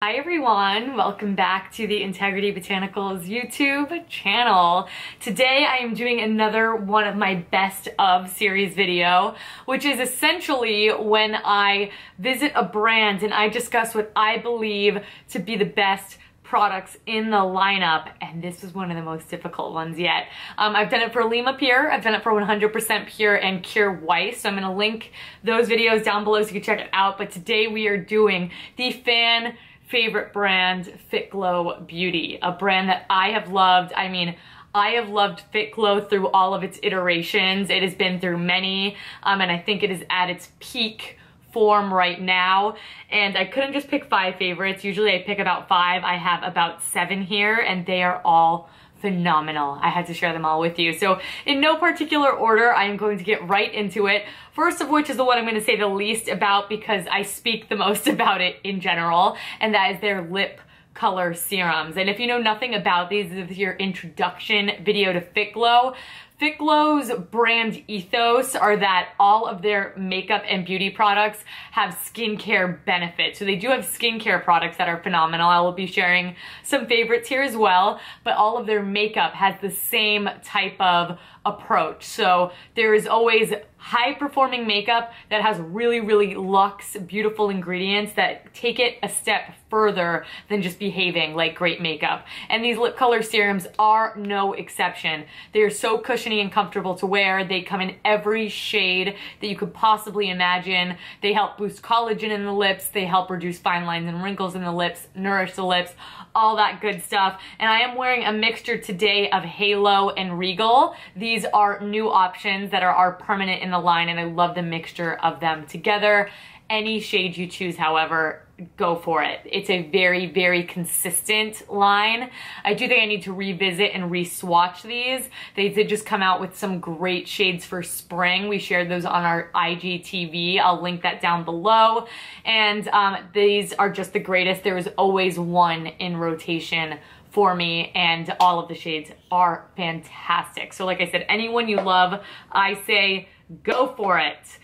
Hi everyone, welcome back to the Integrity Botanicals YouTube channel. Today I am doing another one of my best of series video, which is essentially when I visit a brand and I discuss what I believe to be the best products in the lineup, and this was one of the most difficult ones yet. I've done it for Lima Pure, I've done it for 100% Pure and Kjaer Weis, so I'm gonna link those videos down below so you can check it out, but today we are doing the fan favorite brand, Fit Glow Beauty, a brand that I have loved. I mean, I have loved Fit Glow through all of its iterations. It has been through many, and I think it is at its peak form right now. And I couldn't just pick 5 favorites. Usually I pick about 5. I have about 7 here, and they are all phenomenal. I had to share them all with you. So in no particular order, I am going to get right into it. First of which is the one I'm going to say the least about because I speak the most about it in general, and that is their lip color serums. And if you know nothing about these, this is your introduction video to Fit Glow. Fit Glow's brand ethos are that all of their makeup and beauty products have skincare benefits. So they do have skincare products that are phenomenal. I will be sharing some favorites here as well, but all of their makeup has the same type of approach. So there is always high performing makeup that has really, really luxe, beautiful ingredients that take it a step further than just behaving like great makeup. And these lip color serums are no exception. They are so cushiony and comfortable to wear. They come in every shade that you could possibly imagine. They help boost collagen in the lips. They help reduce fine lines and wrinkles in the lips, nourish the lips, all that good stuff. And I am wearing a mixture today of Halo and Regal. These are new options that are permanent in the line, and I love the mixture of them together. Any shade you choose, however, go for it. It's a very, very consistent line. I do think I need to revisit and re-swatch these. They did just come out with some great shades for spring. We shared those on our IGTV. I'll link that down below. And these are just the greatest. There is always one in rotation for me, and all of the shades are fantastic. So like I said, anyone you love, I say go for it.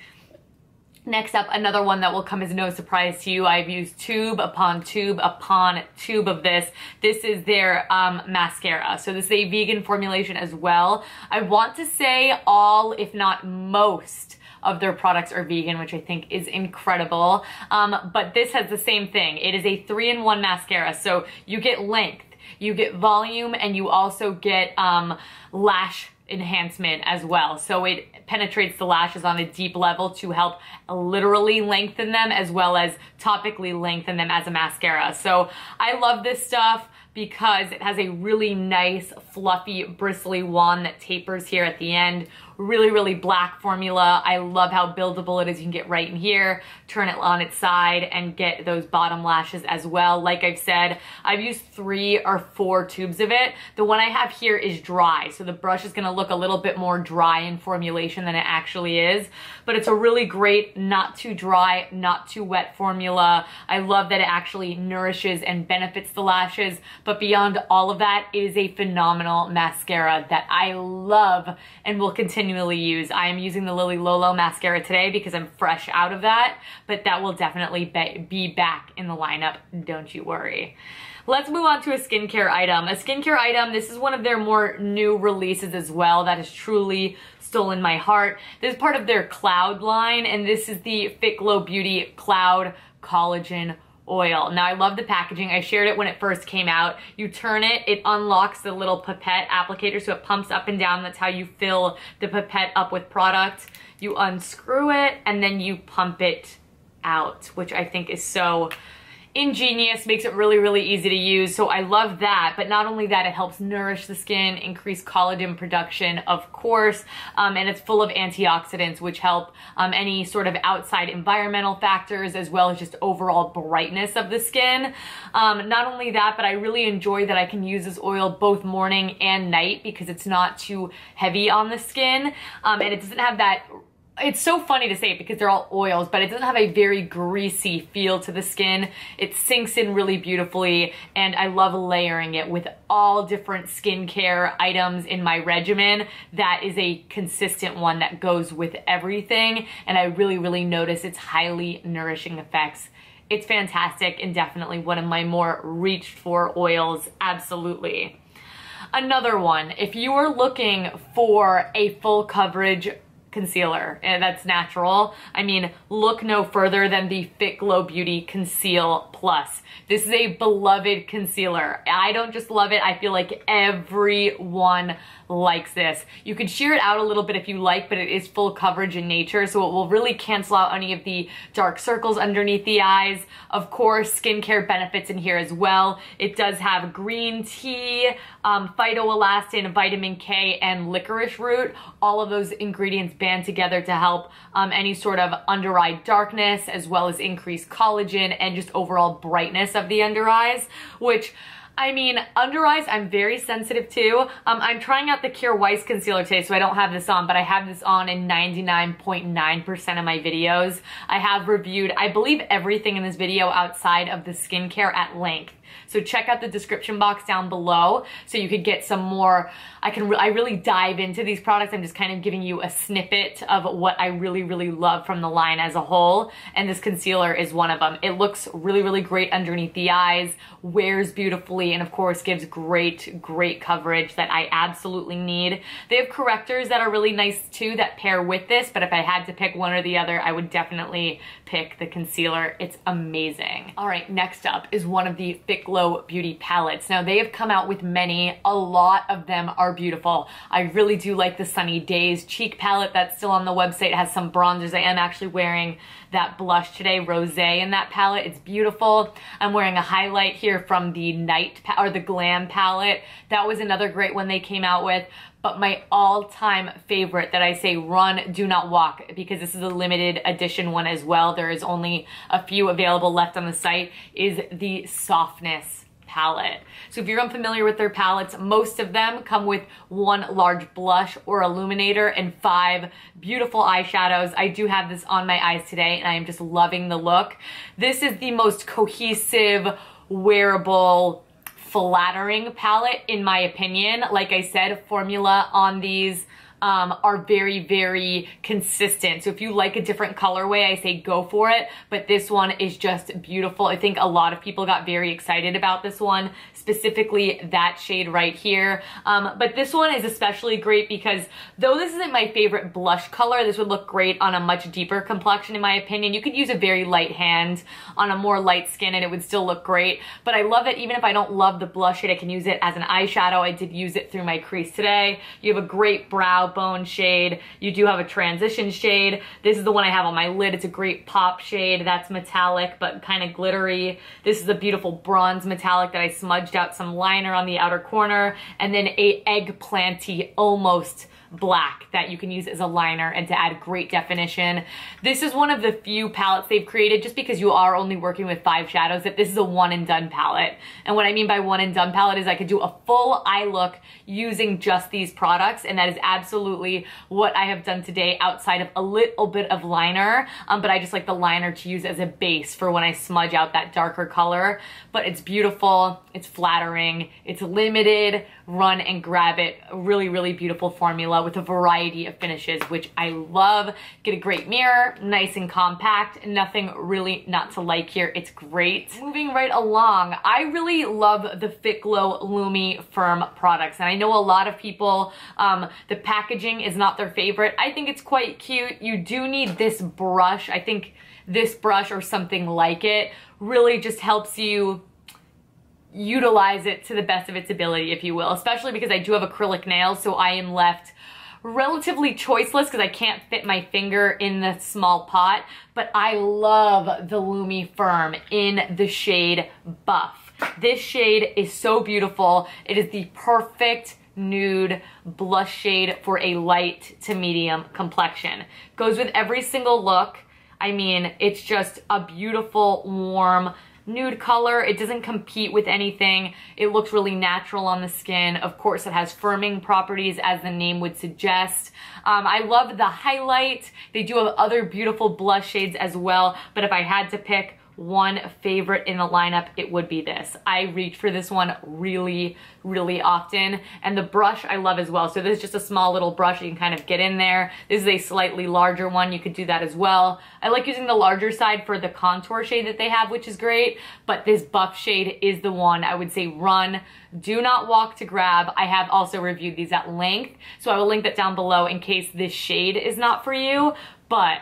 Next up, another one that will come as no surprise to you. I've used tube upon tube upon tube of this. This is their mascara. So this is a vegan formulation as well. I want to say all, if not most, of their products are vegan, which I think is incredible. But this has the same thing. It is a 3-in-1 mascara. So you get length, you get volume, and you also get lash enhancement as well. So it penetrates the lashes on a deep level to help literally lengthen them as well as topically lengthen them as a mascara. So I love this stuff because it has a really nice, fluffy, bristly wand that tapers here at the end. Really, really black formula. I love how buildable it is. You can get right in here, turn it on its side, and get those bottom lashes as well. Like I've said, I've used 3 or 4 tubes of it. The one I have here is dry, so the brush is gonna look a little bit more dry in formulation than it actually is. But it's a really great, not too dry, not too wet formula. I love that it actually nourishes and benefits the lashes. But beyond all of that, it is a phenomenal mascara that I love and will continually use. I am using the Lily Lolo mascara today because I'm fresh out of that, but that will definitely be back in the lineup, don't you worry. Let's move on to a skincare item. A skincare item, this is one of their more new releases as well that has truly stolen my heart. This is part of their Cloud line, and this is the Fit Glow Beauty Cloud Collagen Oil. Now I love the packaging. I shared it when it first came out. You turn it, it unlocks the little pipette applicator so it pumps up and down. That's how you fill the pipette up with product. You unscrew it and then you pump it out, which I think is so ingenious, makes it really, really easy to use. So I love that. But not only that, it helps nourish the skin, increase collagen production, of course, and it's full of antioxidants, which help any sort of outside environmental factors, as well as just overall brightness of the skin. Not only that, but I really enjoy that I can use this oil both morning and night because it's not too heavy on the skin, and it doesn't have that It's so funny to say it because they're all oils, but it doesn't have a very greasy feel to the skin. It sinks in really beautifully, and I love layering it with all different skincare items in my regimen. That is a consistent one that goes with everything, and I really, really notice its highly nourishing effects It's fantastic and definitely one of my more reached for oils, absolutely. Another one, if you are looking for a full coverage concealer, and that's natural, I mean, look no further than the Fit Glow Beauty Conceal Plus. This is a beloved concealer. I don't just love it, I feel like everyone likes this. You could sheer it out a little bit if you like, but it is full coverage in nature, so it will really cancel out any of the dark circles underneath the eyes. Of course, skincare benefits in here as well. It does have green tea, phytoelastin, vitamin K, and licorice root. All of those ingredients band together to help any sort of under eye darkness, as well as increase collagen and just overall brightness of the under eyes, which, I mean, under eyes, I'm very sensitive to. I'm trying out the Kjaer Weis concealer today, so I don't have this on, but I have this on in 99.9% of my videos. I have reviewed, I believe, everything in this video outside of the skincare at length. So check out the description box down below so you could get some more. I really dive into these products. I'm just kind of giving you a snippet of what I really, really love from the line as a whole. And this concealer is one of them. It looks really, really great underneath the eyes, wears beautifully, and of course gives great, great coverage that I absolutely need. They have correctors that are really nice too that pair with this, but if I had to pick one or the other, I would definitely pick the concealer. It's amazing. All right, next up is one of the Fit Glow Beauty palettes. Now they have come out with many, a lot of them are beautiful. I really do like the Sunny Days cheek palette that's still on the website. It has some bronzers. I am actually wearing that blush today, Rosé, in that palette. It's beautiful. I'm wearing a highlight here from the the Glam palette. That was another great one they came out with. But my all-time favorite that I say run, do not walk, because this is a limited edition one as well. There is only a few available left on the site, is the Softness palette. So if you're unfamiliar with their palettes, most of them come with one large blush or illuminator and 5 beautiful eyeshadows. I do have this on my eyes today and I am just loving the look. This is the most cohesive, wearable, flattering palette in my opinion. Like I said, formula on these are very, very consistent. So if you like a different colorway, I say go for it, but this one is just beautiful. I think a lot of people got very excited about this one, specifically that shade right here. But this one is especially great because though this isn't my favorite blush color, this would look great on a much deeper complexion in my opinion. You could use a very light hand on a more light skin and it would still look great, but I love it even if I don't love the blush shade, I can use it as an eyeshadow. I did use it through my crease today. You have a great brow bone shade. You do have a transition shade. This is the one I have on my lid. It's a great pop shade. That's metallic but kind of glittery. This is a beautiful bronze metallic that I smudged out some liner on the outer corner, and then a eggplanty almost black that you can use as a liner and to add great definition. This is one of the few palettes they've created, just because you are only working with 5 shadows, that this is a one and done palette. And what I mean by one and done palette is I could do a full eye look using just these products, and that is absolutely what I have done today outside of a little bit of liner, but I just like the liner to use as a base for when I smudge out that darker color. But it's beautiful, it's flattering, it's limited, run and grab it. A really, really beautiful formula with a variety of finishes, which I love. Get a great mirror, nice and compact, nothing really not to like here. It's great. Moving right along, I really love the Fit Glow Lumi Firm products, and I know a lot of people, the packaging is not their favorite. I think it's quite cute. You do need this brush. I think this brush or something like it really just helps you utilize it to the best of its ability, if you will, especially because I do have acrylic nails, so I am left relatively choiceless because I can't fit my finger in the small pot, but I love the Lumi Firm in the shade Buff. This shade is so beautiful. It is the perfect nude blush shade for a light to medium complexion. Goes with every single look. I mean, it's just a beautiful, warm, nude color. It doesn't compete with anything. It looks really natural on the skin. Of course, it has firming properties, as the name would suggest. I love the highlight. They do have other beautiful blush shades as well, but if I had to pick one favorite in the lineup, it would be this. I reach for this one really, really often. And the brush I love as well. So this is just a small little brush. You can kind of get in there. This is a slightly larger one. You could do that as well. I like using the larger side for the contour shade that they have, which is great. But this buff shade is the one I would say run. Do not walk to grab. I have also reviewed these at length. So I will link that down below in case this shade is not for you. But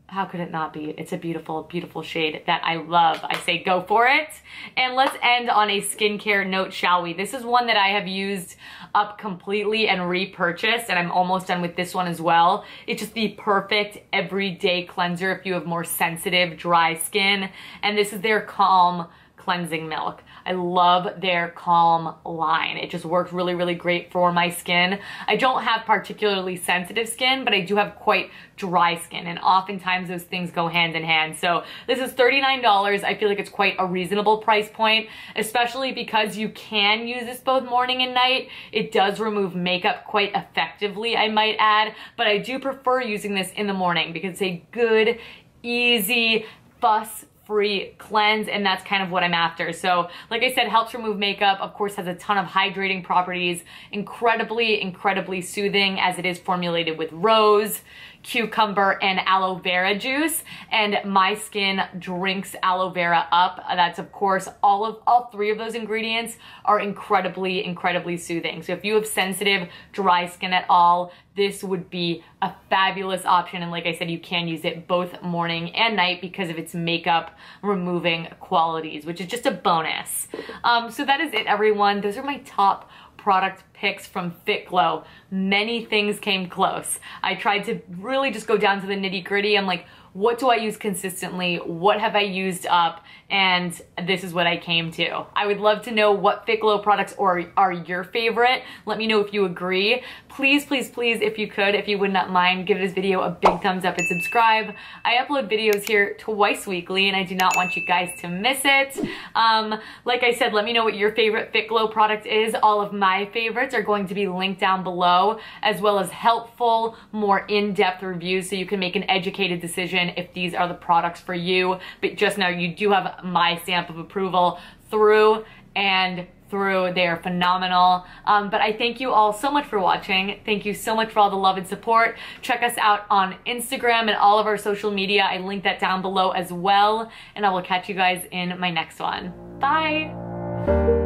how could it not be? It's a beautiful, beautiful shade that I love. I say go for it. And let's end on a skincare note, shall we? This is one that I have used up completely and repurchased, and I'm almost done with this one as well. It's just the perfect everyday cleanser if you have more sensitive, dry skin. And this is their Calm Cleansing Milk. I love their Calm line. It just works really, really great for my skin. I don't have particularly sensitive skin, but I do have quite dry skin, and oftentimes those things go hand in hand. So this is $39. I feel like it's quite a reasonable price point, especially because you can use this both morning and night. It does remove makeup quite effectively, I might add, but I do prefer using this in the morning because it's a good, easy, fuss-free cleanse, and that's kind of what I'm after. So like I said, helps remove makeup, of course has a ton of hydrating properties, incredibly, incredibly soothing as it is formulated with rose, cucumber, and aloe vera juice, and my skin drinks aloe vera up. That's of course all three of those ingredients are incredibly, incredibly soothing. So if you have sensitive, dry skin at all, this would be a fabulous option. And like I said, you can use it both morning and night because of its makeup removing qualities, which is just a bonus. So that is it, everyone. Those are my top product picks from Fit Glow. Many things came close. I tried to really just go down to the nitty gritty. I'm like, what do I use consistently? What have I used up? And this is what I came to. I would love to know what Fit Glow products are your favorite. Let me know if you agree. Please, please, please, if you could, if you would not mind, give this video a big thumbs up and subscribe. I upload videos here twice weekly and I do not want you guys to miss it. Like I said, let me know what your favorite Fit Glow product is. All of my favorites are going to be linked down below, as well as helpful, more in-depth reviews so you can make an educated decision if these are the products for you. But just know you do have my stamp of approval through and through. They are phenomenal. But I thank you all so much for watching. Thank you so much for all the love and support. Check us out on Instagram and all of our social media. I link that down below as well. And I will catch you guys in my next one. Bye.